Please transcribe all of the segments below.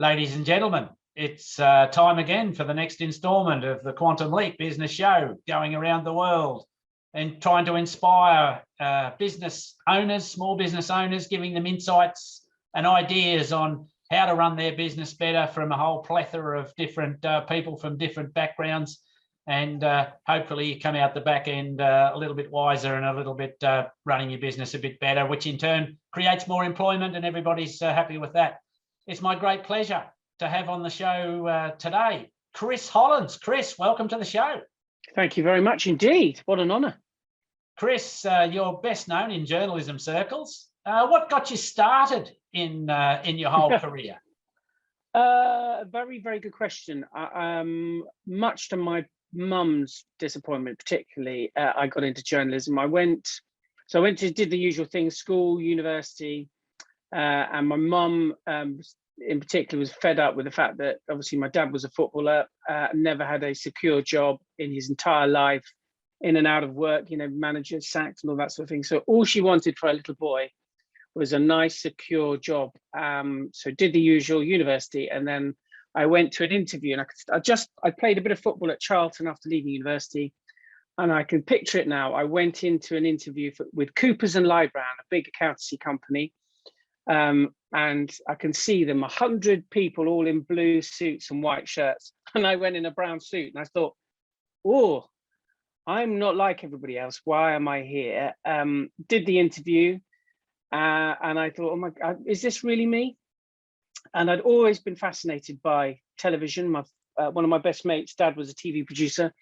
Ladies and gentlemen, it's time again for the next instalment of the Quantum Leap Business Show, going around the world and trying to inspire business owners, small business owners, giving them insights and ideas on how to run their business better from a whole plethora of different people from different backgrounds. And hopefully you come out the back end a little bit wiser and a little bit running your business a bit better, which in turn creates more employment, and everybody's happy with that. It's my great pleasure to have on the show today, Chris Hollins. Chris, welcome to the show. Thank you very much indeed. What an honour. Chris, you're best known in journalism circles. What got you started in your whole career? Very, very good question. Much to my mum's disappointment, particularly, I got into journalism. I went to did the usual things: school, university, and my mum in particular was fed up with the fact that obviously my dad was a footballer, never had a secure job in his entire life, in and out of work, manager sacked and all that sort of thing. So all she wanted for a little boy was a nice secure job. So did the usual university, and then I went to an interview, and I played a bit of football at Charlton after leaving university, and I can picture it now. I went into an interview with Coopers and Lybrand, a big accountancy company, and I can see them, 100 people all in blue suits and white shirts, and I went in a brown suit, and I thought, oh, I'm not like everybody else. Why am I here? Did the interview, and I thought, oh my God, is this really me? And I'd always been fascinated by television. One of my best mates' dad was a TV producer,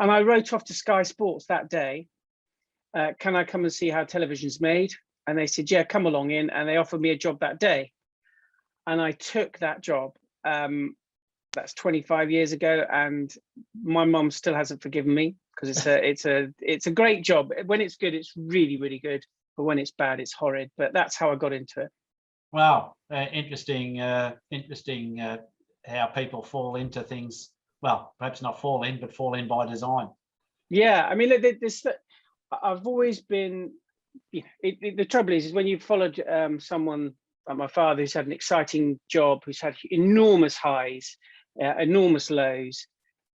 and I wrote off to Sky Sports that day. Can I come and see how television's made? And they said, yeah, come along in. And they offered me a job that day, and I took that job. That's 25 years ago, and my mum still hasn't forgiven me, because it's a great job. When it's good, it's really, really good. But when it's bad, it's horrid. But that's how I got into it. Wow, interesting. Interesting how people fall into things. Well, perhaps not fall in, but fall in by design. Yeah, I mean, I've always been. The trouble is when you've followed someone like my father, who's had an exciting job, who's had enormous highs, enormous lows,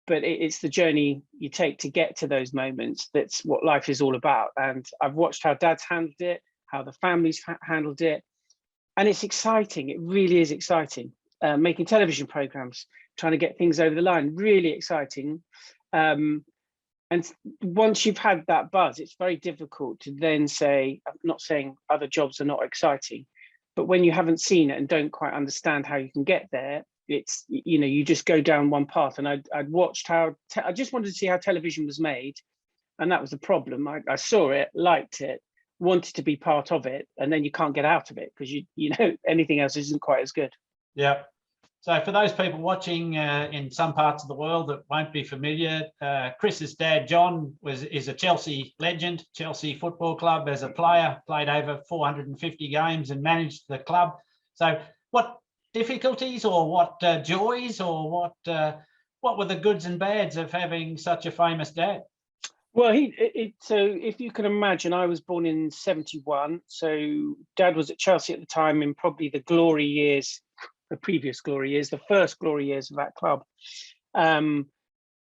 but it's the journey you take to get to those moments that's what life is all about. And I've watched how dad's handled it, how the family's handled it, and it's exciting. It really is exciting. Making television programs, trying to get things over the line, really exciting. And once you've had that buzz, it's very difficult to then say, I'm not saying other jobs are not exciting, but when you haven't seen it and don't quite understand how you can get there, it's, you just go down one path. And I'd watched how, I just wanted to see how television was made. And that was the problem. I saw it, liked it, wanted to be part of it, and then you can't get out of it because anything else isn't quite as good. Yeah. So for those people watching in some parts of the world that won't be familiar, Chris's dad, John, is a Chelsea legend, Chelsea Football Club. As a player, played over 450 games and managed the club. So what difficulties or what joys or what were the goods and bads of having such a famous dad? Well, so if you can imagine, I was born in 71. So dad was at Chelsea at the time in probably the glory years, the previous glory years, the first glory years of that club.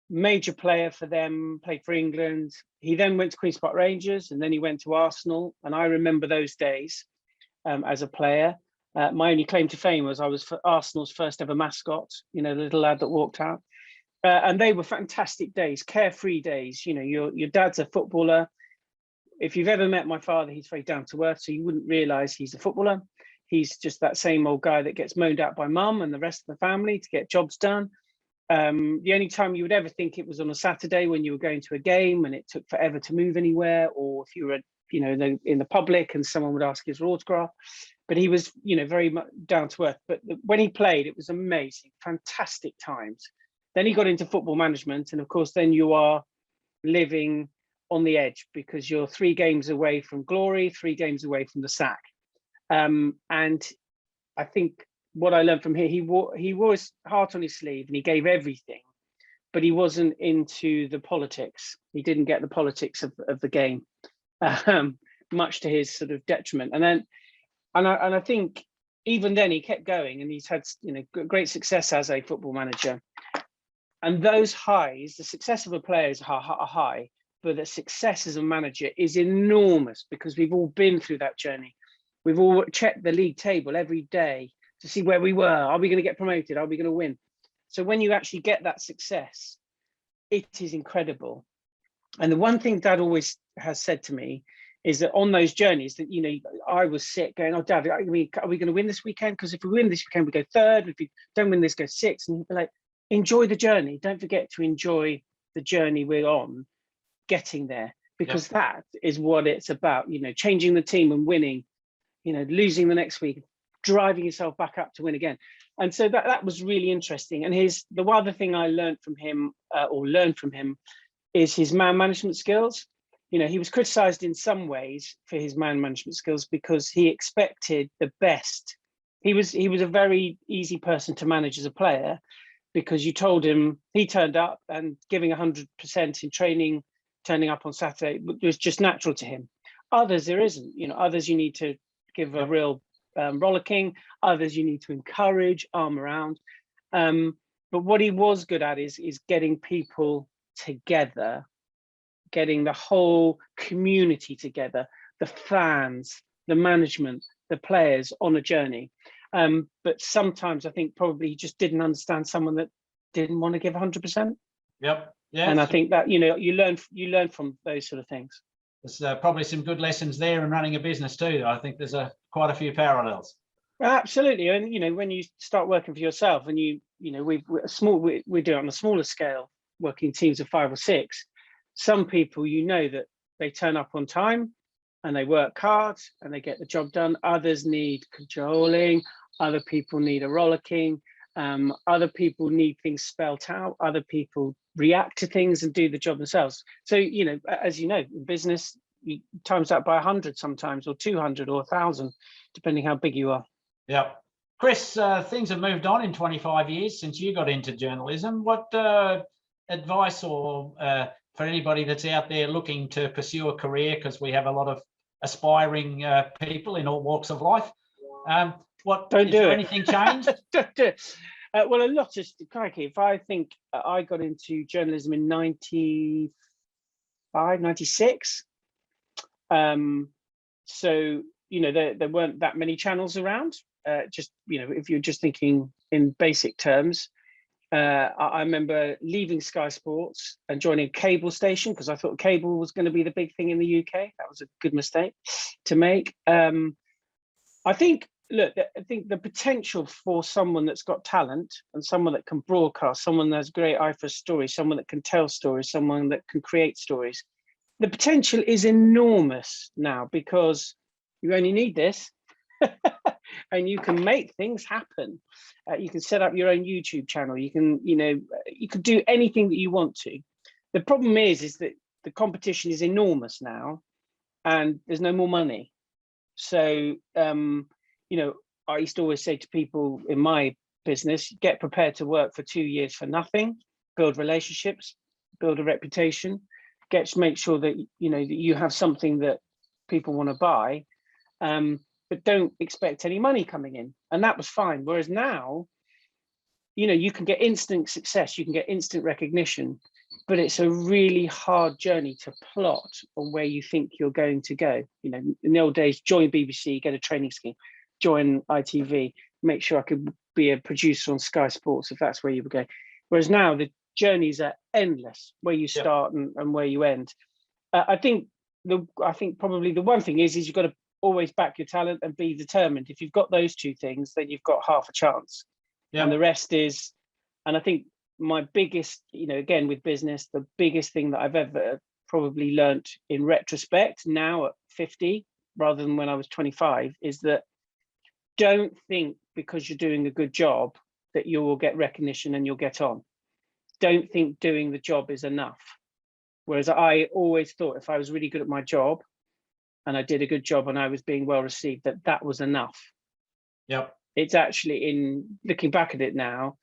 Major player for them, played for England. He then went to Queen's Park Rangers, and then he went to Arsenal. And I remember those days as a player. My only claim to fame was I was for Arsenal's first ever mascot, the little lad that walked out. And they were fantastic days, carefree days. Your dad's a footballer. If you've ever met my father, he's very down to earth, so you wouldn't realise he's a footballer. He's just that same old guy that gets moaned out by mum and the rest of the family to get jobs done. The only time you would ever think it was on a Saturday when you were going to a game and it took forever to move anywhere, or if you were, in the public and someone would ask his autograph. But he was, very much down to earth. But when he played, it was amazing, fantastic times. Then he got into football management, and of course, then you are living on the edge because you're 3 games away from glory, 3 games away from the sack. And I think what I learned from here, he wore his heart on his sleeve and he gave everything, but he wasn't into the politics. He didn't get the politics of the game, much to his sort of detriment. And I think even then he kept going, and he's had, you know, great success as a football manager. And those highs, the success of a player is are high, but the success as a manager is enormous, because we've all been through that journey. We've all checked the league table every day to see where we were. Are we going to get promoted? Are we going to win? So when you actually get that success, it is incredible. And the one thing Dad always has said to me is that on those journeys that, you know, I was sick going, oh, Dad, are we going to win this weekend? Because if we win this weekend, we go third. If we don't win this, go sixth. And he'd be like, enjoy the journey. Don't forget to enjoy the journey we're on, getting there, because that is what it's about. You know, changing the team and winning, you know, losing the next week, driving yourself back up to win again. And so that was really interesting. And the other thing I learned from him, is his man management skills. You know, he was criticized in some ways for his man management skills because he expected the best. He was a very easy person to manage as a player, because you told him, he turned up, and giving 100% in training, turning up on Saturday was just natural to him. Others there isn't. You know, others you need to give a real rollicking. Others you need to encourage, arm around. But what he was good at is getting people together, getting the whole community together, the fans, the management, the players on a journey. But sometimes I think probably he just didn't understand someone that didn't want to give 100%. Yep. Yeah. And I think that, you know, you learn from those sort of things. There's probably some good lessons there in running a business too. I think there's quite a few parallels. Absolutely. And, you know, when you start working for yourself, and you know, we do it on a smaller scale, working teams of 5 or 6. Some people, you know, that they turn up on time and they work hard and they get the job done. Others need cajoling. Other people need a rollicking. Other people need things spelt out. Other people react to things and do the job themselves. So, you know, as you know, in business, you times that by 100 sometimes, or 200 or 1,000, depending how big you are. Yeah. Chris, things have moved on in 25 years since you got into journalism. What advice or for anybody that's out there looking to pursue a career, because we have a lot of aspiring people in all walks of life, anything changed? Don't do it. Well, a lot of crikey. If I think I got into journalism in 95, 96. So, you know, there weren't that many channels around. Just, you know, if you're just thinking in basic terms, I remember leaving Sky Sports and joining a cable station, because I thought cable was going to be the big thing in the UK. That was a good mistake to make. I think the potential for someone that's got talent, and someone that can broadcast, someone that's great eye for stories, someone that can tell stories, someone that can create stories, the potential is enormous now, because you only need this. And you can make things happen. You can set up your own YouTube channel. You can, you know, you can do anything that you want to. The problem is that the competition is enormous now, and there's no more money. So, you know, I used to always say to people in my business, get prepared to work for 2 years for nothing, build relationships, build a reputation, make sure that, you know, that you have something that people want to buy. But don't expect any money coming in. And that was fine. Whereas now, you know, you can get instant success, you can get instant recognition, but it's a really hard journey to plot on where you think you're going to go. You know, in the old days, join BBC, get a training scheme, join ITV, make sure I could be a producer on Sky Sports if that's where you were going. Whereas now the journeys are endless, where you start and where you end. I think probably the one thing is you've got to always back your talent and be determined. If you've got those two things, then you've got half a chance. And the rest is, and I think my biggest, you know, again with business, the biggest thing that I've ever probably learnt in retrospect now at 50 rather than when I was 25 is that don't think because you're doing a good job that you will get recognition and you'll get on. Don't think doing the job is enough. Whereas I always thought if I was really good at my job and I did a good job and I was being well received, that was enough. Yep. It's actually, in looking back at it now,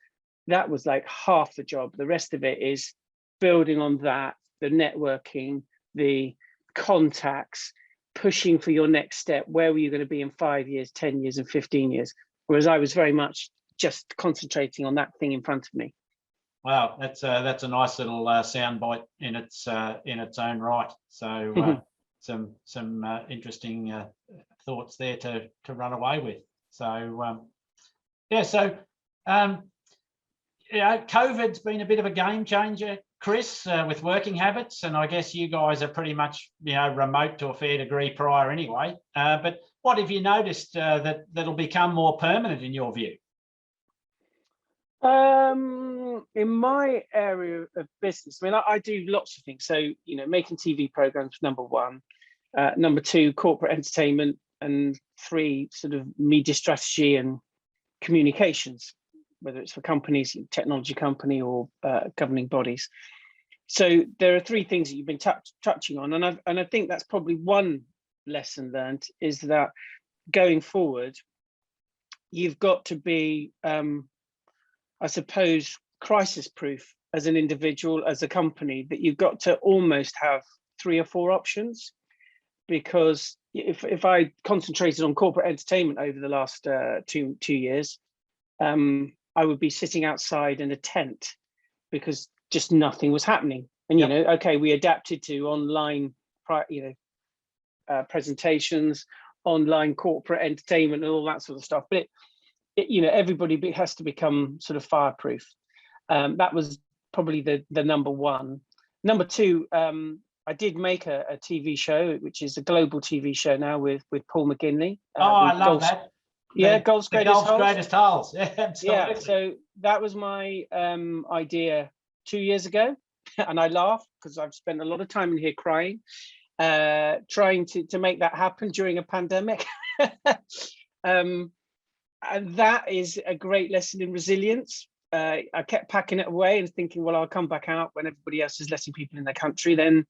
that was like half the job. The rest of it is building on that, the networking, the contacts, pushing for your next step. Where were you going to be in 5 years, 10 years, and 15 years? Whereas I was very much just concentrating on that thing in front of me. Wow, that's a nice little soundbite in its own right. So some interesting thoughts there to run away with. So yeah, so COVID's been a bit of a game changer, Chris, with working habits, and I guess you guys are pretty much remote to a fair degree prior anyway. But what have you noticed that'll become more permanent in your view? In my area of business, I mean, I do lots of things. So, making TV programs, number one. Number two, corporate entertainment, and three, sort of media strategy and communications, whether it's for companies, technology company, or governing bodies. So there are three things that you've been touching on, and I think that's probably one lesson learned, is that going forward, you've got to be, I suppose, crisis proof as an individual, as a company, that you've got to almost have 3 or 4 options. Because if I concentrated on corporate entertainment over the last 2 years, I would be sitting outside in a tent because just nothing was happening. And okay, we adapted to online, presentations, online corporate entertainment, and all that sort of stuff. But everybody has to become sort of fireproof. That was probably the number one. Number two, I did make a TV show, which is a global TV show now with Paul McGinley. I love that. Yeah, Golf's Greatest Holes. Yeah, absolutely. Yeah, so that was my idea 2 years ago, and I laugh because I've spent a lot of time in here crying, trying to make that happen during a pandemic. And that is a great lesson in resilience. I kept packing it away and thinking, well, I'll come back out when everybody else is letting people in their country. Then,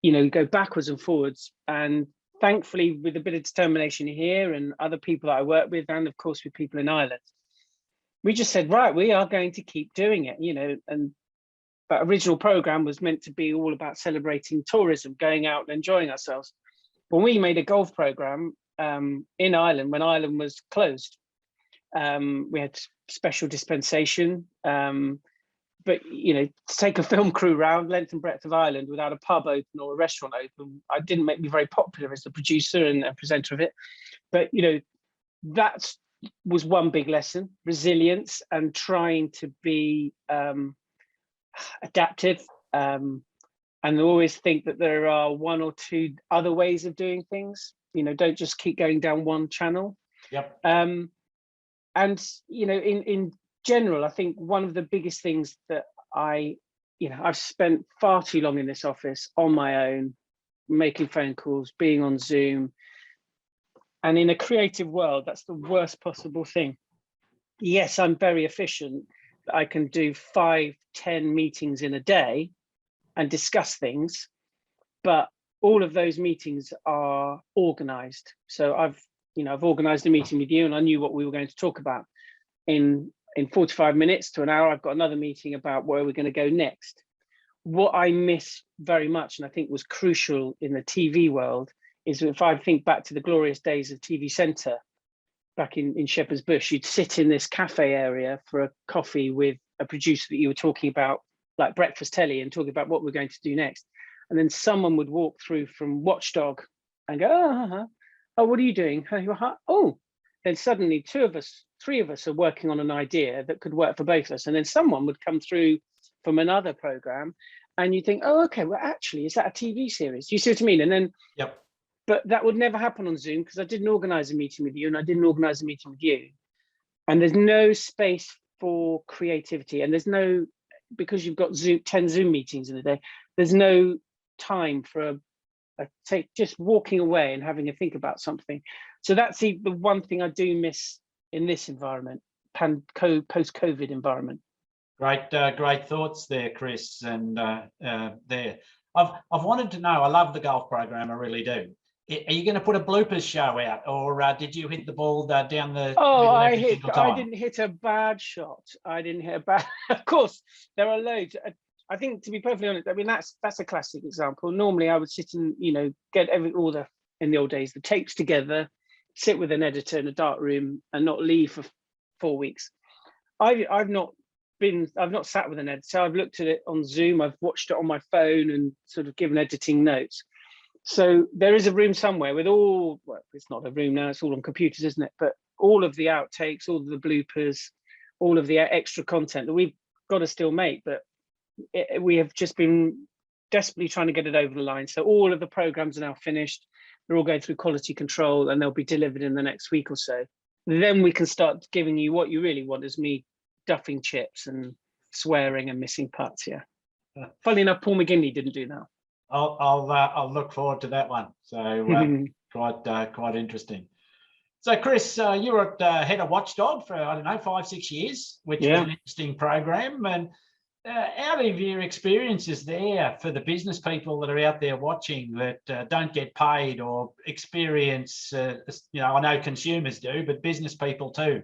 go backwards and forwards. And thankfully, with a bit of determination here and other people that I work with, and of course with people in Ireland, we just said, right, we are going to keep doing it, and that original program was meant to be all about celebrating tourism, going out and enjoying ourselves. When we made a golf program in Ireland, when Ireland was closed, we had special dispensation, but to take a film crew round length and breadth of Ireland without a pub open or a restaurant open, I didn't make me very popular as the producer and presenter of it. But that was one big lesson: resilience and trying to be adaptive, and always think that there are 1 or 2 other ways of doing things. Don't just keep going down one channel. Yep. And in general, I think one of the biggest things that I've spent far too long in this office on my own, making phone calls, being on Zoom. And in a creative world, that's the worst possible thing. Yes, I'm very efficient. I can do 5-10 meetings in a day and discuss things, but all of those meetings are organized. So I've organized a meeting with you, and I knew what we were going to talk about. In 45 minutes to an hour, I've got another meeting about where we're going to go next. What I miss very much, and I think was crucial in the TV world, is if I think back to the glorious days of TV Centre back in Shepherd's Bush, you'd sit in this cafe area for a coffee with a producer that you were talking about, like breakfast telly, and talking about what we're going to do next. And then someone would walk through from Watchdog and go, oh, what are you doing? Oh, then suddenly 2 of us, 3 of us are working on an idea that could work for both of us. And then someone would come through from another program, and you think, oh, okay, well, actually, is that a TV series? Do you see what I mean? And then, yep. But that would never happen on Zoom because I didn't organize a meeting with you, and I didn't organize a meeting with you. And there's no space for creativity. And there's no, because you've got 10 Zoom meetings in a day, there's no time for just walking away and having a think about something. So that's the one thing I do miss in this environment, post-COVID environment. Great thoughts there, Chris. And there, I've wanted to know. I love the golf program. I really do. Are you going to put a bloopers show out, or did you hit the ball down the? Oh, I didn't hit a bad shot. I didn't hit a bad. Of course, there are loads. I think, to be perfectly honest, I mean that's a classic example. Normally, I would sit and get in the old days the tapes together, sit with an editor in a dark room and not leave for 4 weeks. I've not sat with an editor. I've looked at it on Zoom. I've watched it on my phone and sort of given editing notes. So there is a room somewhere with all, well, it's not a room now, it's all on computers, isn't it? But all of the outtakes, all of the bloopers, all of the extra content that we've got to still make, but we have just been desperately trying to get it over the line. So all of the programs are now finished. They're all going through quality control and they'll be delivered in the next week or so. Then we can start giving you what you really want, is me duffing chips and swearing and missing parts. Yeah. Funnily enough, Paul McGinley didn't do that. I'll look forward to that one. So quite interesting. So Chris, you were at head of Watchdog for, I don't know, 5-6 years, which was an interesting program. And out of your experiences there for the business people that are out there watching that don't get paid or experience, I know consumers do, but business people too.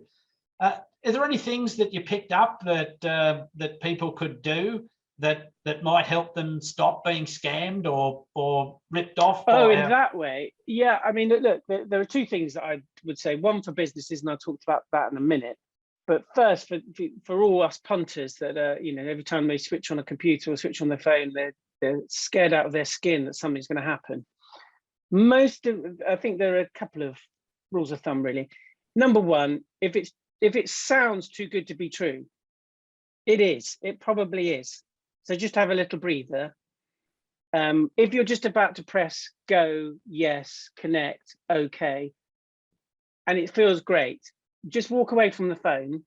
Are there any things that you picked up that people could do that might help them stop being scammed or ripped off? In that way, yeah. I mean, look, there are two things that I would say. One for businesses, and I'll talk about that in a minute. But first, for all us punters that are, every time they switch on a computer or switch on their phone, they're scared out of their skin that something's going to happen. I think there are a couple of rules of thumb, really. Number one, if it sounds too good to be true, it is. It probably is. So just have a little breather. If you're just about to press go, yes, connect, okay, and it feels great, just walk away from the phone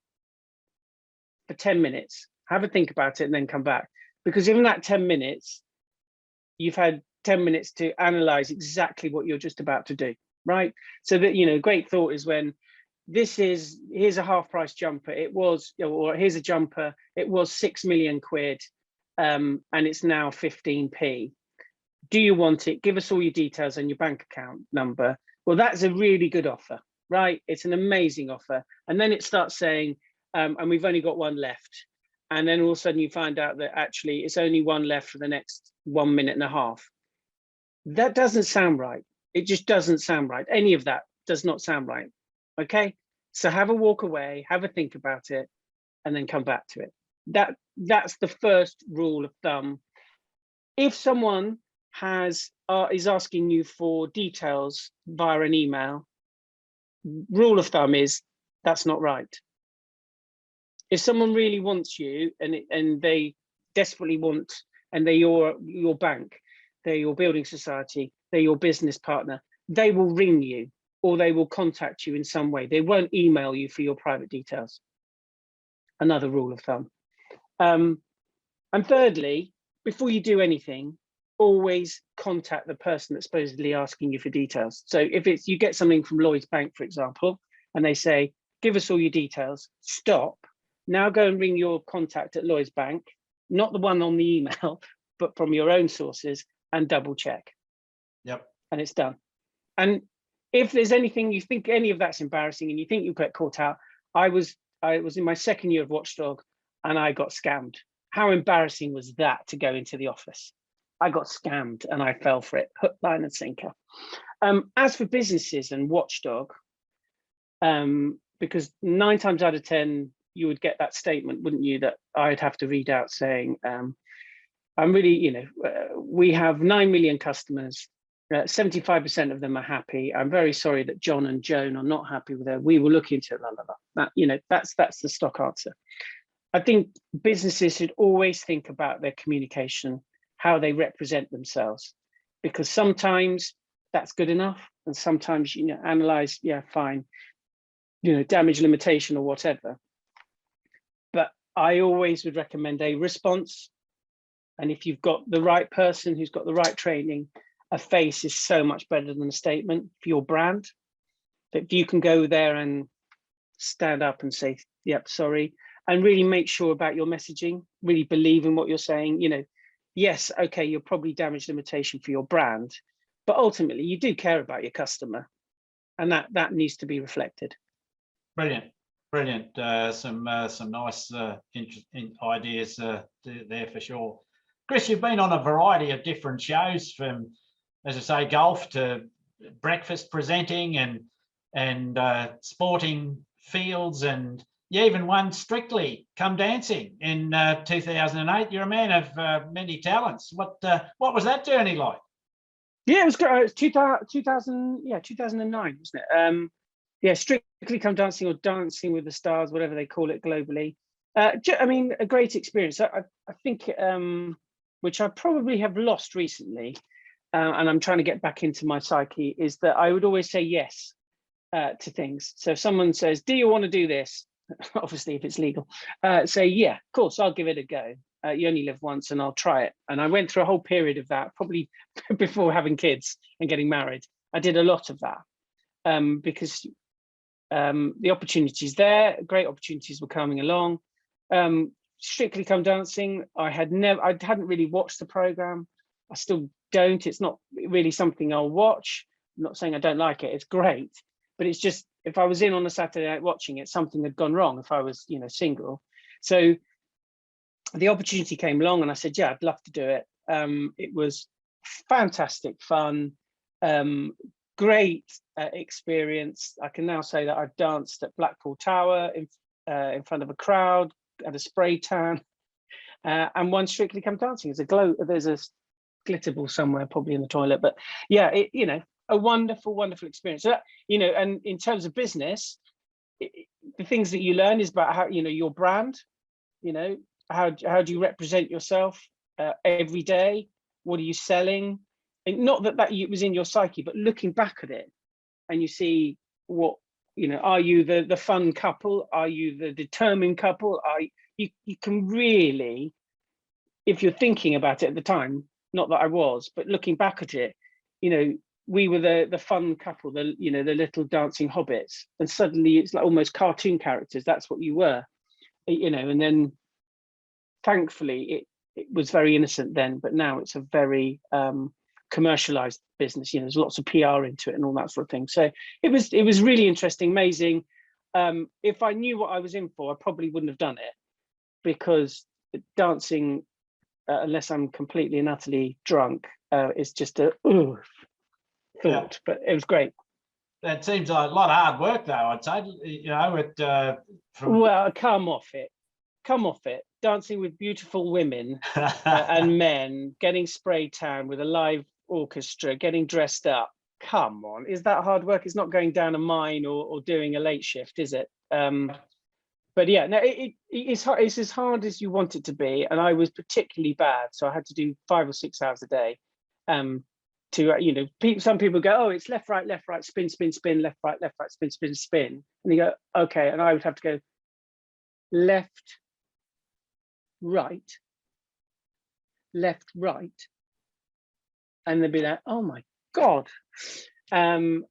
for 10 minutes, have a think about it, and then come back. Because in that 10 minutes, you've had 10 minutes to analyze exactly what you're just about to do, right? So that, great thought is when here's a half price jumper. Or here's a jumper. It was 6 million quid. And it's now 15p. Do you want it? Give us all your details and your bank account number. Well, that's a really good offer, right? It's an amazing offer. And then it starts saying, and we've only got one left. And then all of a sudden you find out that actually it's only one left for the next 1 minute and a half. That doesn't sound right. It just doesn't sound right. Any of that does not sound right. Okay. So have a walk away, have a think about it, and then come back to it. That's the first rule of thumb. If someone is asking you for details via an email, rule of thumb is that's not right. If someone really wants you and they desperately want, and they're your bank, they're your building society, they're your business partner, they will ring you or they will contact you in some way. They won't email you for your private details. Another rule of thumb. And thirdly, before you do anything, always contact the person that's supposedly asking you for details. So if you get something from Lloyds Bank, for example, and they say, give us all your details, stop. Now go and ring your contact at Lloyds Bank, not the one on the email, but from your own sources, and double check. Yep. And it's done. And if there's anything you think any of that's embarrassing and you think you get caught out, I was in my second year of Watchdog and I got scammed. How embarrassing was that to go into the office? I got scammed and I fell for it, hook, line and sinker. As for businesses and Watchdog, because 9 times out of 10, you would get that statement, wouldn't you, that I'd have to read out saying, I'm really, we have 9 million customers, 75% of them are happy. I'm very sorry that John and Joan are not happy with her. We will look into it, blah, blah, blah. That, that's the stock answer. I think businesses should always think about their communication, how they represent themselves, because sometimes that's good enough. And sometimes, analyze, yeah, fine, damage limitation or whatever. But I always would recommend a response. And if you've got the right person who's got the right training, a face is so much better than a statement for your brand. That you can go there and stand up and say, yep, sorry, and really make sure about your messaging, really believe in what you're saying. Yes, okay, you're probably damage limitation for your brand, but ultimately you do care about your customer, and that needs to be reflected. Brilliant. Some nice interesting ideas there for sure. Chris, you've been on a variety of different shows, from, as I say, golf to breakfast presenting, and and sporting fields, and you even won Strictly Come Dancing in 2008. You're a man of many talents. What was that journey like? Yeah, it was great. It was 2009, wasn't it? Yeah, Strictly Come Dancing, or Dancing with the Stars, whatever they call it globally. I mean, a great experience. I think, which I probably have lost recently, and I'm trying to get back into my psyche, is that I would always say yes to things. So if someone says, do you want to do this? Obviously, if it's legal, say, yeah, of course, I'll give it a go. You only live once, and I'll try it. And I went through a whole period of that, probably before having kids and getting married. I did a lot of that because the opportunities there, great opportunities were coming along. Strictly Come Dancing, I hadn't really watched the program. I still don't. It's not really something I'll watch. I'm not saying I don't like it. It's great, but it's just, if I was in on a Saturday night watching it, something had gone wrong. If I was, single, so the opportunity came along, and I said, yeah, I'd love to do it. It was fantastic fun, great experience. I can now say that I've danced at Blackpool Tower in front of a crowd, at a spray tan, and won Strictly Come Dancing. There's a glitter ball somewhere, probably in the toilet, but yeah, a wonderful, wonderful experience. So, and in terms of business, the things that you learn is about how, your brand, how do you represent yourself every day? What are you selling? And not that it was in your psyche, but looking back at it, and you see what, are you the fun couple? Are you the determined couple? You can really, if you're thinking about it at the time, not that I was, but looking back at it, we were the fun couple, the little dancing hobbits, and suddenly it's like almost cartoon characters. That's what you were, and then thankfully it was very innocent then, but now it's a very commercialized business. There's lots of PR into it and all that sort of thing. So it was really interesting, amazing. If I knew what I was in for, I probably wouldn't have done it, because dancing, unless I'm completely and utterly drunk, is just a thought. Yeah. But it was great. That seems a lot of hard work, though, I'd say. Well, come off it. Dancing with beautiful women and men, getting spray tan with a live orchestra, getting dressed up. Come on, is that hard work? It's not going down a mine or doing a late shift, is it? But yeah, no, it's as hard as you want it to be. And I was particularly bad, so I had to do 5 or 6 hours a day. Some people go, oh, it's left, right, spin, spin, spin, left, right, spin, spin, spin. And you go, okay. And I would have to go left, right, left, right. And they'd be like, oh my God. And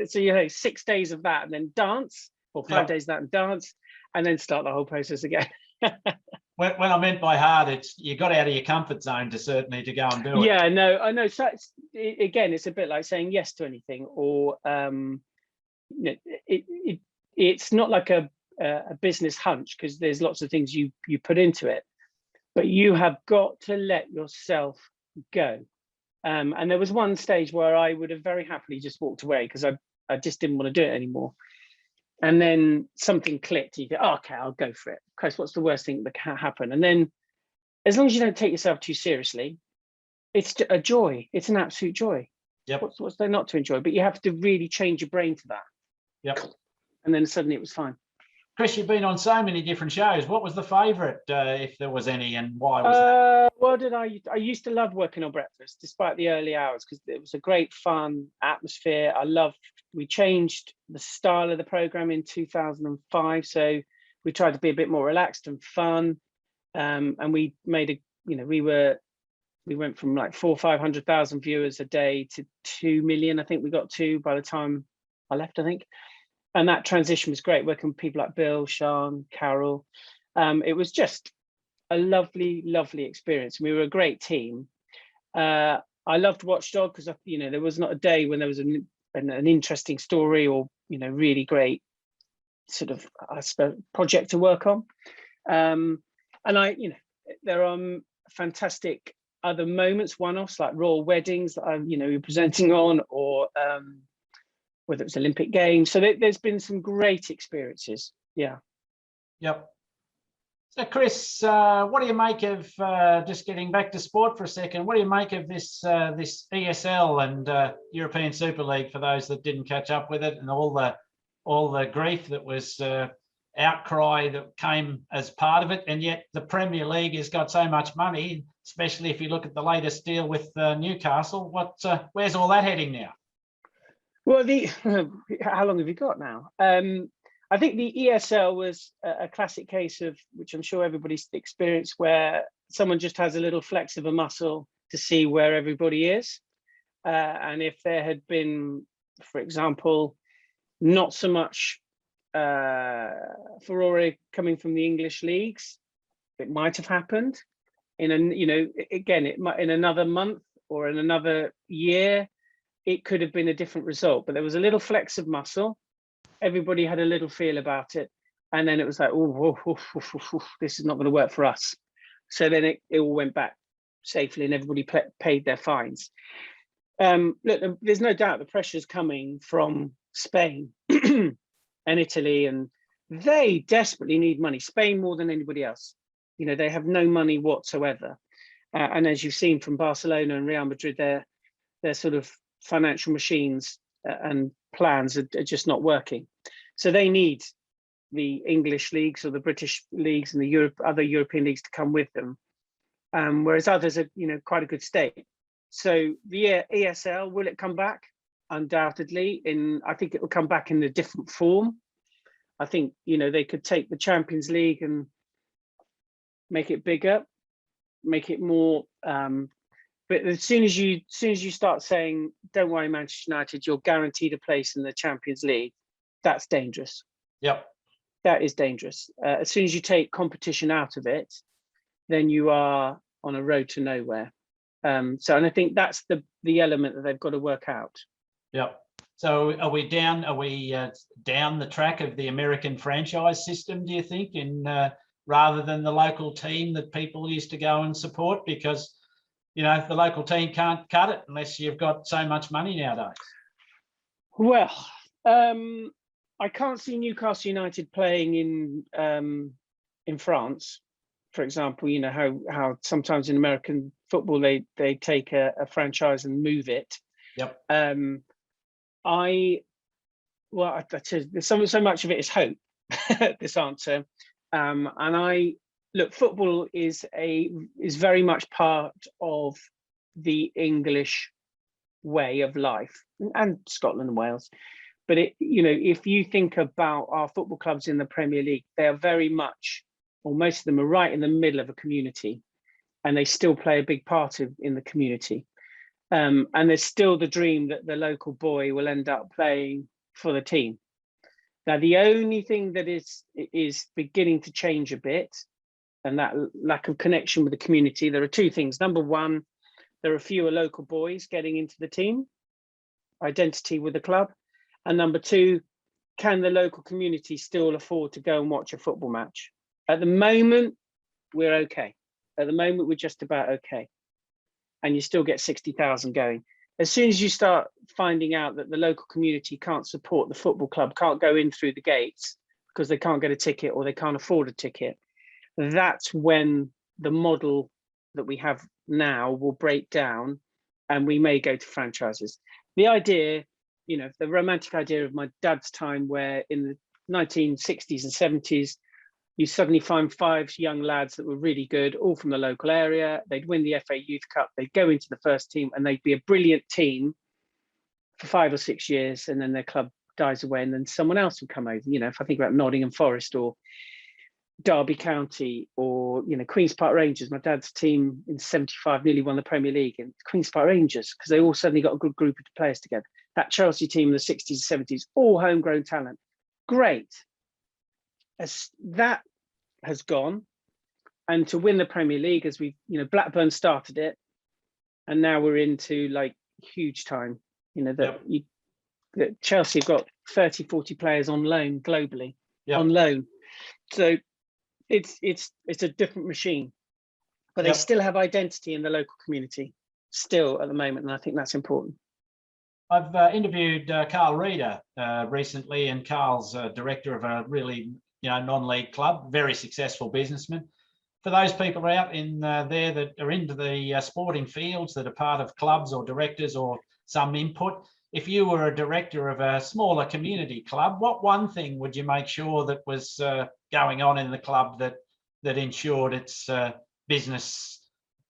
so, 6 days of that, and then dance, or 5 days of that and dance, and then start the whole process again. When I meant by hard, it's you got out of your comfort zone to go and do it. Yeah, no, I know. So it's a bit like saying yes to anything, or it's not like a business hunch, because there's lots of things you put into it, but you have got to let yourself go. And there was one stage where I would have very happily just walked away, because I just didn't want to do it anymore. And then something clicked. You go, oh, okay, I'll go for it. Christ, what's the worst thing that can happen? And then, as long as you don't take yourself too seriously, it's a joy. It's an absolute joy. Yep. What's there not to enjoy? But you have to really change your brain to that. Yep. And then suddenly it was fine. Chris, you've been on so many different shows. What was the favourite, if there was any, and why was that? Well, I used to love working on Breakfast, despite the early hours, because it was a great fun atmosphere. We changed the style of the program in 2005, so we tried to be a bit more relaxed and fun. And we made we went from like 400,000 or 500,000 viewers a day to 2 million. I think we got to by the time I left, I think. And that transition was great, working with people like Bill, Sean, Carol. It was just a lovely, lovely experience. We were a great team. I loved Watchdog, because there was not a day when there was an interesting story or really great sort of, I suppose, project to work on. And there are fantastic other moments, one-offs like royal weddings that I'm presenting on, or whether it's Olympic Games. So there's been some great experiences. Yeah. Yep. So, Chris, what do you make of, just getting back to sport for a second, what do you make of this this ESL and European Super League, for those that didn't catch up with it, and all the grief that was outcry that came as part of it, and yet the Premier League has got so much money, especially if you look at the latest deal with Newcastle. Where's all that heading now? Well, how long have you got now? I think the ESL was a classic case of, which I'm sure everybody's experienced, where someone just has a little flex of a muscle to see where everybody is. And if there had been, for example, not so much furore coming from the English leagues, it might have happened. Again, it might, in another month or in another year, it could have been a different result. But there was a little flex of muscle. Everybody had a little feel about it, and then it was like, this is not going to work for us. So then it all went back safely, and everybody paid their fines. Look, there's no doubt the pressure is coming from Spain and Italy, and they desperately need money. Spain more than anybody else. They have no money whatsoever, and as you've seen from Barcelona and Real Madrid, their sort of financial machines and plans are just not working. So they need the English leagues or the British leagues and the other European leagues to come with them, whereas others are quite a good state. So the ESL, will it come back? Undoubtedly. I think it will come back in a different form. I think they could take the Champions League and make it bigger, make it more but as soon as you start saying, don't worry, Manchester United, you're guaranteed a place in the Champions League, that's dangerous. Yep. That is dangerous. As soon as you take competition out of it, then you are on a road to nowhere. And I think that's the element that they've got to work out. Yep. So are we down the track of the American franchise system, do you think, rather than the local team that people used to go and support? Because the local team can't cut it unless you've got so much money nowadays. Well, I can't see Newcastle United playing in France, for example. How sometimes in American football they take a franchise and move it. Yep. So much of it is hope. This answer, and look, football is very much part of the English way of life, and Scotland and Wales. But if you think about our football clubs in the Premier League, they are very much, or most of them are right in the middle of a community, and they still play a big part in the community. And there's still the dream that the local boy will end up playing for the team. Now, the only thing that is beginning to change a bit, and that lack of connection with the community, there are two things. Number one, there are fewer local boys getting into the team, identity with the club. And number two, can the local community still afford to go and watch a football match? At the moment, we're okay. At the moment, we're just about okay. And you still get 60,000 going. As soon as you start finding out that the local community can't support the football club, can't go in through the gates because they can't get a ticket or they can't afford a ticket, that's when the model that we have now will break down, and we may go to franchises. The idea, the romantic idea of my dad's time, where in the 1960s and 70s, you suddenly find 5 young lads that were really good, all from the local area. They'd win the FA Youth Cup, they'd go into the first team, and they'd be a brilliant team for 5 or 6 years, and then their club dies away, and then someone else would come over. If I think about Nottingham Forest or Derby County or Queen's Park Rangers, my dad's team in '75 nearly won the Premier League, and Queen's Park Rangers, because they all suddenly got a good group of players together. That Chelsea team in the 60s and 70s, all homegrown talent. Great. As that has gone, and to win the Premier League, as Blackburn started it, and now we're into like huge time. That Chelsea have got 30, 40 players on loan globally, on loan. So it's a different machine, but they still have identity in the local community still at the moment, and I think that's important. I've interviewed Carl Reeder recently, and Carl's director of a really non-league club, very successful businessman. For those people out in there that are into the sporting fields, that are part of clubs or directors or some input, if you were a director of a smaller community club, what one thing would you make sure that was going on in the club that ensured its business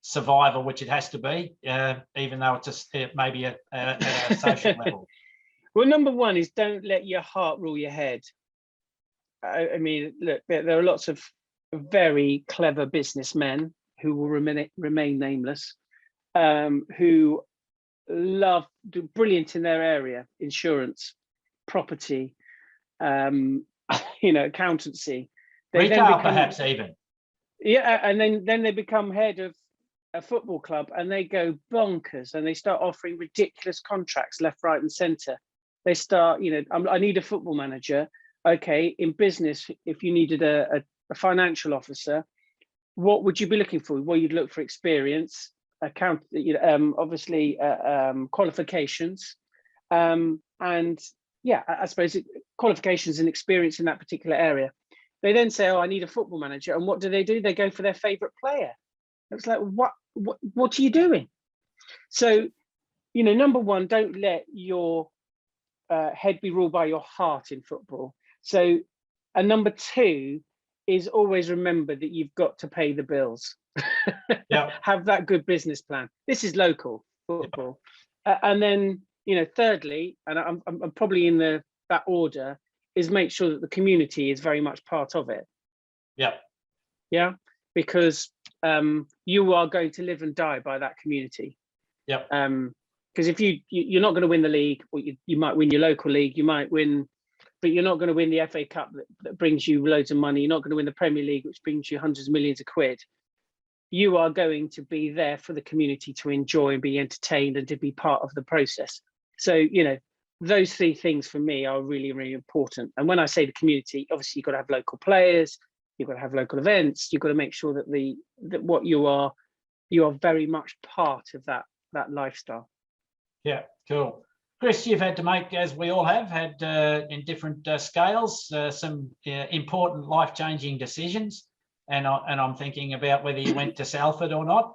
survival, which it has to be, even though it's maybe at a social level? Well, number one is don't let your heart rule your head. I mean, look, there are lots of very clever businessmen who will remain nameless, who do brilliant in their area: insurance, property, accountancy. Retail, perhaps even. Yeah, and then they become head of a football club, and they go bonkers, and they start offering ridiculous contracts left, right, and centre. They start, I need a football manager. Okay, in business, if you needed a financial officer, what would you be looking for? Well, you'd look for experience, obviously qualifications, and yeah, I suppose qualifications and experience in that particular area. They then say, oh, I need a football manager, and what do? They go for their favorite player. It's like, what are you doing? So, number one, don't let your head be ruled by your heart in football. So, and number two is always remember that you've got to pay the bills. Yeah. Have that good business plan. This is local football. And then, thirdly, and I'm probably in that order, is make sure that the community is very much part of it. Yeah. Yeah. Because you are going to live and die by that community. Yeah. Because if you're not going to win the league, or you might win your local league, you might win, but you're not going to win the FA Cup that brings you loads of money. You're not going to win the Premier League, which brings you hundreds of millions of quid. You are going to be there for the community to enjoy and be entertained and to be part of the process. So, those three things for me are really, really important. And when I say the community, obviously you've got to have local players, you've got to have local events, you've got to make sure that what you are very much part of that lifestyle. Yeah, cool. Chris, you've had to make, as we all have had in different scales, some important life-changing decisions. And I'm thinking about whether you went to Salford or not.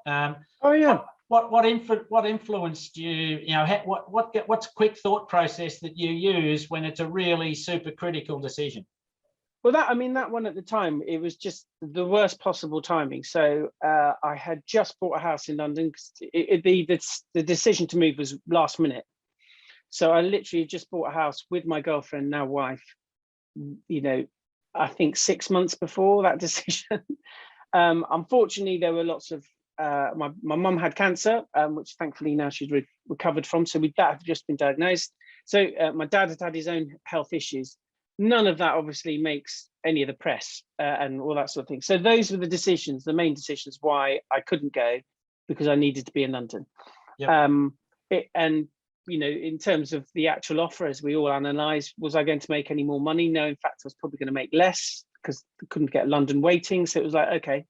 Oh yeah. What influenced you? What's a quick thought process that you use when it's a really super critical decision? Well, that one at the time, it was just the worst possible timing. So I had just bought a house in London. The decision to move was last minute. So I literally just bought a house with my girlfriend, now wife, I think 6 months before that decision. Unfortunately, there were lots of, my mum had cancer, which thankfully now she's recovered from. So that had just been diagnosed. So my dad had his own health issues. None of that obviously makes any of the press and all that sort of thing. So those were the main decisions why I couldn't go, because I needed to be in London. Yep. In terms of the actual offer, as we all analysed, was I going to make any more money? No, in fact, I was probably going to make less because I couldn't get London waiting. So it was like, okay,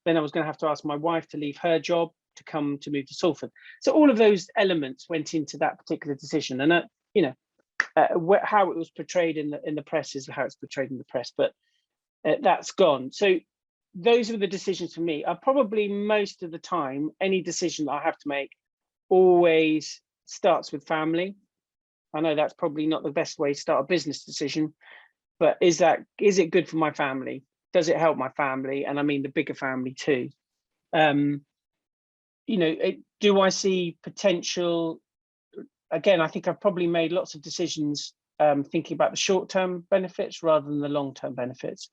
then I was going to have to ask my wife to leave her job to move to Salford. So all of those elements went into that particular decision. And, how it was portrayed in the press is how it's portrayed in the press, but that's gone. So those were the decisions for me. Probably most of the time, any decision that I have to make always starts with family. I know that's probably not the best way to start a business decision, but is it good for my family? Does it help my family? And I mean the bigger family too. Do I see potential? Again, I think I've probably made lots of decisions thinking about the short-term benefits rather than the long-term benefits.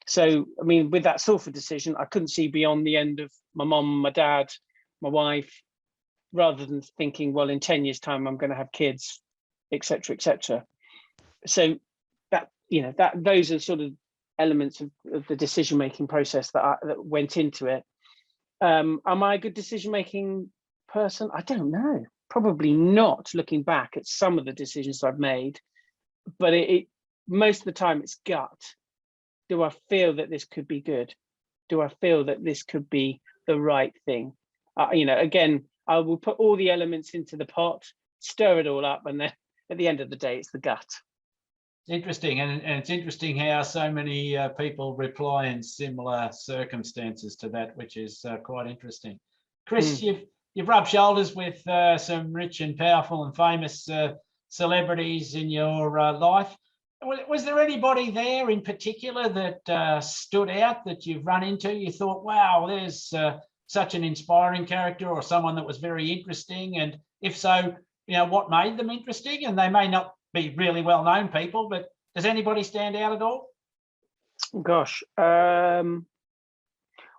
So, I mean, with that Salford decision, I couldn't see beyond the end of my mom, my dad, my wife, rather than thinking, well, in 10 years' time, I'm going to have kids, etc., etc. So those are sort of elements of the decision-making process that went into it. Am I a good decision-making person? I don't know. Probably not, looking back at some of the decisions I've made, but most of the time it's gut. Do I feel that this could be good? Do I feel that this could be the right thing? Again, I will put all the elements into the pot stir it all up, and then at the end of the day, it's the gut. Interesting, and it's interesting how so many people reply in similar circumstances to that, which is quite interesting. Chris, you've rubbed shoulders with some rich and powerful and famous celebrities in your life. Was there anybody there in particular that stood out that you've run into? You thought, wow, there's such an inspiring character, or someone that was very interesting? And if so, what made them interesting? And they may not be really well-known people, but does anybody stand out at all? Gosh,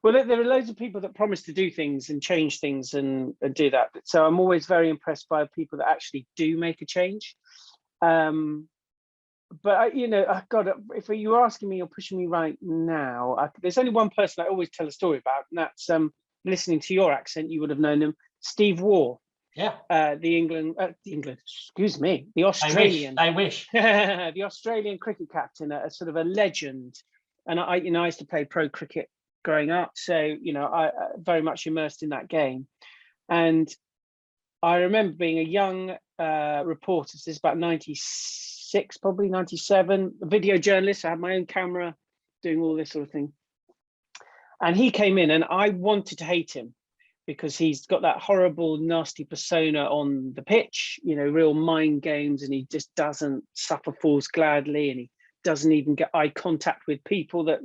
well, there are loads of people that promise to do things and change things and do that. So I'm always very impressed by people that actually do make a change. But God, if you're asking me or pushing me right now, there's only one person I always tell a story about, and that's listening to your accent, you would have known him, Steve Waugh. Yeah. The Australian. I wish. The Australian cricket captain, a sort of a legend. And I used to play pro cricket growing up, so I very much immersed in that game. And I remember being a young reporter. This is about 96, probably 97. A video journalist. I had my own camera, doing all this sort of thing. And he came in, and I wanted to hate him, because he's got that horrible, nasty persona on the pitch, real mind games, and he just doesn't suffer fools gladly, and he doesn't even get eye contact with people that,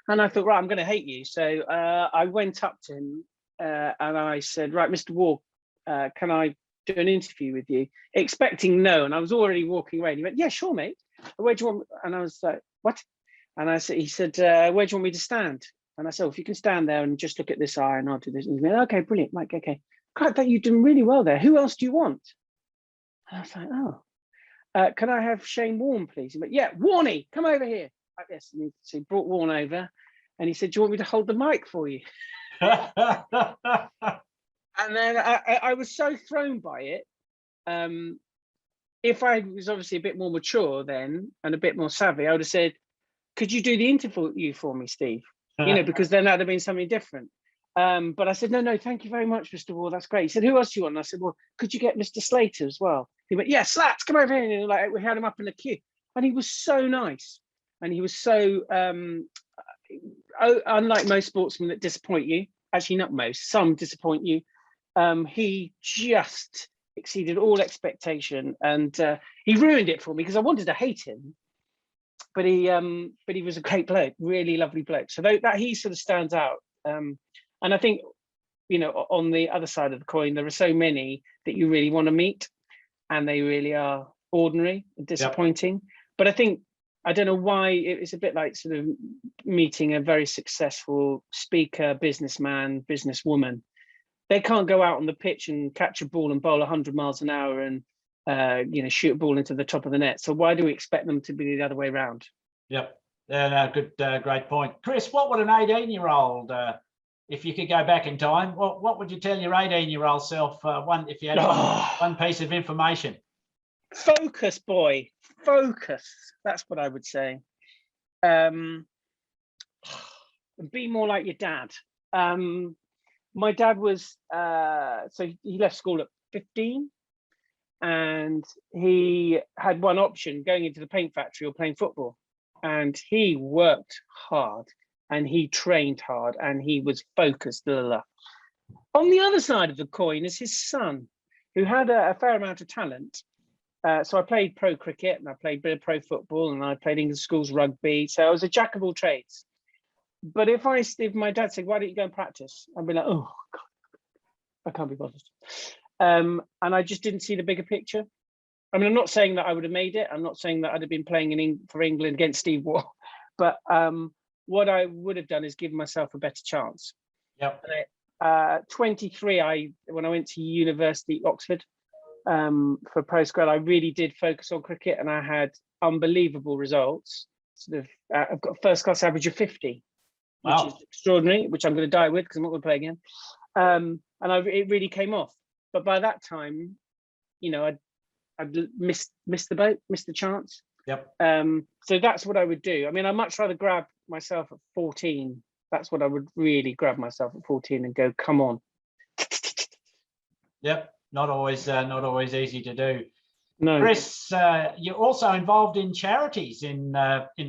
and I thought, right, I'm going to hate you. So I went up to him and I said, right, Mr. Waugh, can I do an interview with you? Expecting no, and I was already walking away. And he went, yeah, sure, mate. Where do you want me? And I was like, what? And he said, where do you want me to stand? And I said, if you can stand there and just look at this eye, and I'll do this. And he went, okay, brilliant. Like, okay. God, that you've done really well there. Who else do you want? And I was like, oh, can I have Shane Warne, please? He went, yeah, Warney, come over here. Like this. And he brought Warne over, and he said, do you want me to hold the mic for you? And then I was so thrown by it. If I was obviously a bit more mature then and a bit more savvy, I would have said, could you do the interview for me, Steve? Because then that'd have been something different. But I said, no, thank you very much, Mr. Waugh. That's great. He said, who else do you want? And I said, well, could you get Mr. Slater as well? He went, yeah, Slats, come over here. And we had him up in the queue. And he was so nice. And he was so, unlike most sportsmen that disappoint you, actually not most, some disappoint you, he just exceeded all expectation. And he ruined it for me because I wanted to hate him. But he was a great bloke, really lovely bloke. So that he sort of stands out. And I think, on the other side of the coin, there are so many that you really want to meet, and they really are ordinary and disappointing. Yep. But I think, I don't know why, it's a bit like sort of meeting a very successful speaker, businessman, businesswoman. They can't go out on the pitch and catch a ball and bowl 100 miles an hour and shoot a ball into the top of the net. So why do we expect them to be the other way around? Yep. Good, great point. Chris, what would an 18-year-old, if you could go back in time, what would you tell your 18-year-old self, if you had one piece of information? Focus, boy, focus. That's what I would say. Be more like your dad. My dad was, so he left school at 15. And he had one option, going into the paint factory or playing football. And he worked hard and he trained hard and he was focused. Blah, blah, blah. On the other side of the coin is his son, who had a fair amount of talent. So I played pro cricket and I played a bit of pro football and I played English schools rugby. So I was a jack of all trades. But if my dad said, why don't you go and practice? I'd be like, oh, God, I can't be bothered. And I just didn't see the bigger picture. I mean, I'm not saying that I would have made it. I'm not saying that I'd have been playing for England against Steve Waugh. But what I would have done is give myself a better chance. Yep. 23, when I went to university, Oxford, for postgrad, I really did focus on cricket and I had unbelievable results. Sort of, I've got a first class average of 50, which is extraordinary, which I'm going to die with because I'm not going to play again. And it really came off. But by that time, I'd missed the boat, missed the chance. Yep. So that's what I would do. I mean, I'd much rather grab myself at 14. That's what I would really grab myself at 14 and go, come on. Yep. not always easy to do. No. Chris, you're also involved in charities in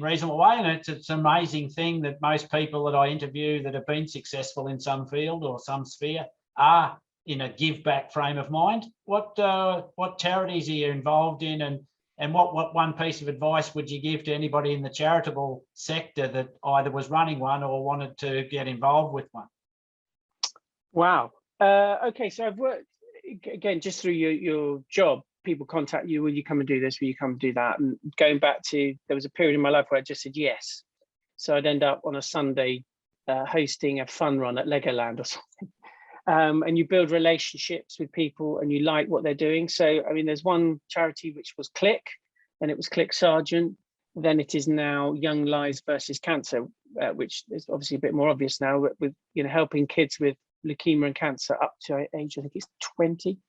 reasonable way, and it's an amazing thing that most people that I interview that have been successful in some field or some sphere are in a give back frame of mind. What charities are you involved in, and what one piece of advice would you give to anybody in the charitable sector that either was running one or wanted to get involved with one? Wow. Okay, so I've worked, again, just through your job, people contact you, will you come and do this, will you come and do that? And going back to, there was a period in my life where I just said yes. So I'd end up on a Sunday hosting a fun run at Legoland or something. And you build relationships with people and you like what they're doing. So, I mean, there's one charity which was Click, and it was Click Sergeant. Then it is now Young Lives versus Cancer, which is obviously a bit more obvious now, with helping kids with leukemia and cancer up to age, I think it's 20.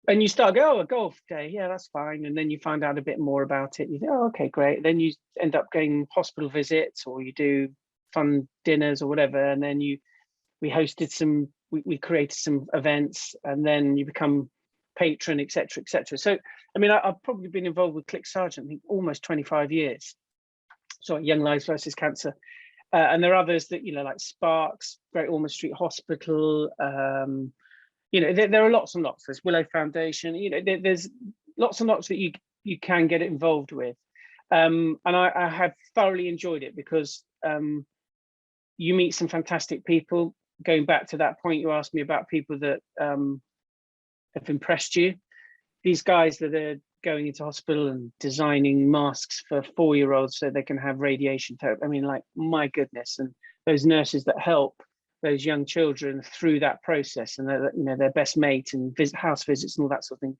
And you start go, oh, a golf day, yeah, that's fine. And then you find out a bit more about it. You think, oh, okay, great. Then you end up getting hospital visits, or you do fun dinners or whatever. And then we hosted some, we created some events, and then you become patron, etc., etc. So, I mean, I've probably been involved with Click Sergeant, I think almost 25 years. So Young Lives versus Cancer. And there are others that, like Sparks, Great Ormond Street Hospital, there are lots and lots. There's Willow Foundation. There's lots and lots that you can get involved with, and I have thoroughly enjoyed it because you meet some fantastic people. Going back to that point, you asked me about people that have impressed you. These guys that are going into hospital and designing masks for 4-year-olds so they can have radiation therapy. I mean, like, my goodness, and those nurses that help those young children through that process, and their best mate, and house visits and all that sort of thing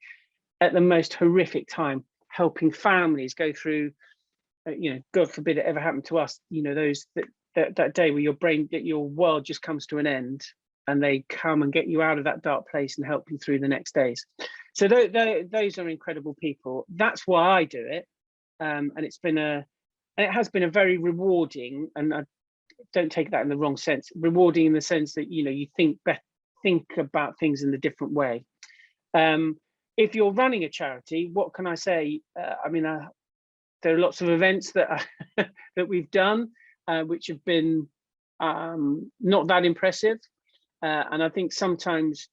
at the most horrific time, helping families go through, God forbid it ever happened to us, that day where your world just comes to an end, and they come and get you out of that dark place and help you through the next days. So those are incredible people. That's why I do it, and it has been a very rewarding, and I don't take that in the wrong sense, rewarding in the sense that you think about things in a different way. If you're running a charity, what can I say? I mean, there are lots of events that that we've done which have been not that impressive, and I think sometimes,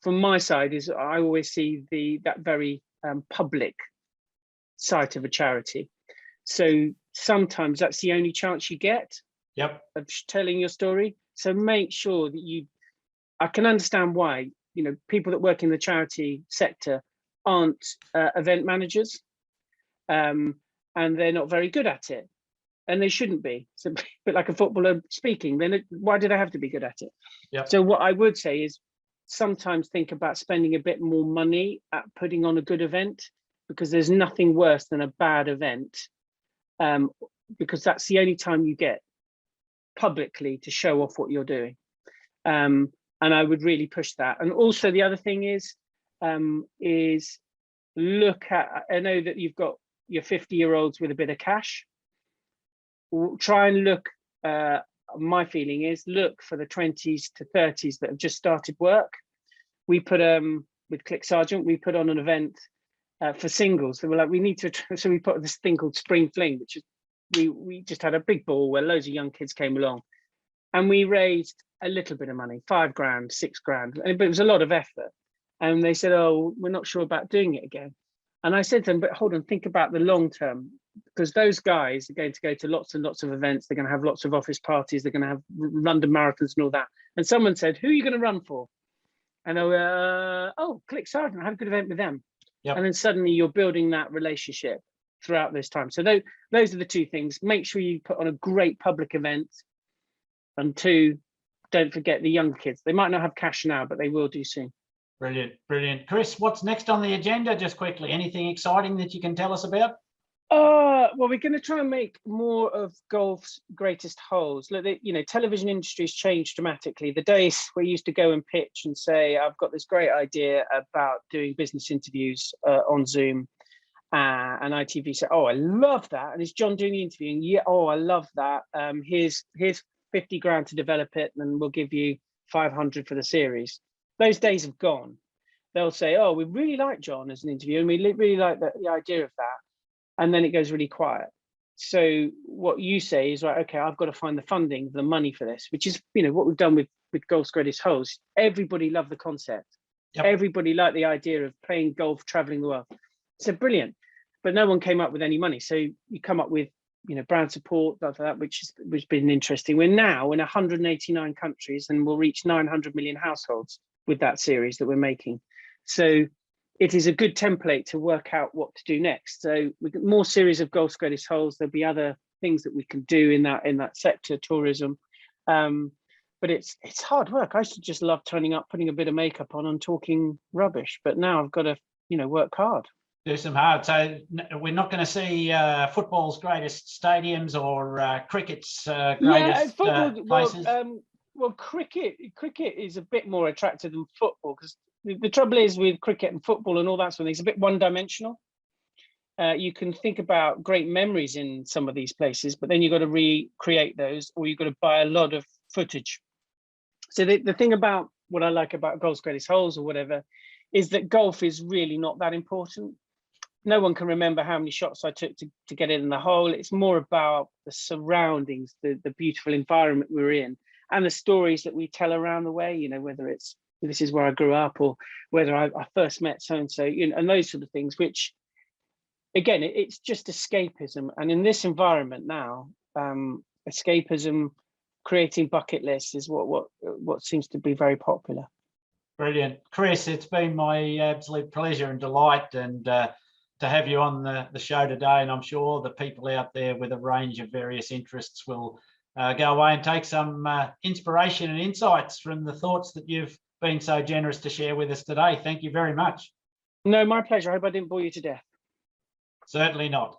from my side, is I always see that very public side of a charity. So sometimes that's the only chance you get of telling your story. So make sure that I can understand why, people that work in the charity sector aren't event managers, and they're not very good at it, and they shouldn't be. So a bit like a footballer speaking, then why do they have to be good at it? So what I would say is sometimes think about spending a bit more money at putting on a good event, because there's nothing worse than a bad event. Because that's the only time you get publicly to show off what you're doing, and I would really push that. And also the other thing is look at, I know that you've got your 50-year-olds with a bit of cash. Try and look, my feeling is look for the 20s to 30s that have just started work. We put with Click Sergeant, we put on an event for singles. They were like, we need to, so we put this thing called Spring Fling, which is, we just had a big ball where loads of young kids came along, and we raised a little bit of money, 5 grand, 6 grand, but it was a lot of effort. And they said, oh, we're not sure about doing it again. And I said to them, but hold on, think about the long term, because those guys are going to go to lots and lots of events. They're going to have lots of office parties. They're going to have London marathons and all that. And someone said, who are you going to run for? And they were, oh, Click Sergeant, I had a good event with them. And then suddenly you're building that relationship throughout this time. So those are the two things. Make sure you put on a great public event. And 2, don't forget the younger kids. They might not have cash now, but they will do soon. Brilliant, brilliant. Chris, what's next on the agenda? Just quickly, anything exciting that you can tell us about? Well, we're going to try and make more of golf's greatest holes. Look, television industry's changed dramatically. The days where you used to go and pitch and say, I've got this great idea about doing business interviews on Zoom, and ITV said, oh, I love that. And is John doing the interviewing? Yeah, oh, I love that. Here's 50 grand to develop it, and we'll give you 500 for the series. Those days have gone. They'll say, oh, we really like John as an interview, and we really like the idea of that. And then it goes really quiet. So what you say is, right, okay, I've got to find the funding, the money for this, which is, you know, what we've done with Golf's Greatest Holes. Everybody loved the concept. Yep. Everybody liked the idea of playing golf, traveling the world. So brilliant. But no one came up with any money. So you come up with, you know, brand support, that, which has been interesting. We're now in 189 countries and we'll reach 900 million households with that series that we're making. So it is a good template to work out what to do next. So we get more series of Golf's Greatest Holes. There'll be other things that we can do in that sector, tourism. But it's hard work. I used to just love turning up, putting a bit of makeup on and talking rubbish. But now I've got to, you know, work hard. Do some hard. So we're not going to see football's greatest stadiums or cricket's greatest places. Well, cricket is a bit more attractive than football, because the trouble is with cricket and football and all that sort of thing, it's a bit one-dimensional. You can think about great memories in some of these places, but then you've got to recreate those, or you've got to buy a lot of footage. So the thing about what I like about Golf's Greatest Holes or whatever is that golf is really not that important. No one can remember how many shots I took to get it in the hole. It's more about the surroundings, the beautiful environment we're in, and the stories that we tell around the way, you know, whether it's this is where I grew up or whether I first met so-and-so, you know, and those sort of things, which, again, it's just escapism. And in this environment now, escapism, creating bucket lists is what seems to be very popular. Brilliant. Chris, it's been my absolute pleasure and delight and to have you on the show today. And I'm sure the people out there with a range of various interests will go away and take some inspiration and insights from the thoughts that you've been so generous to share with us today. Thank you very much. No, my pleasure. I hope I didn't bore you to death. Certainly not.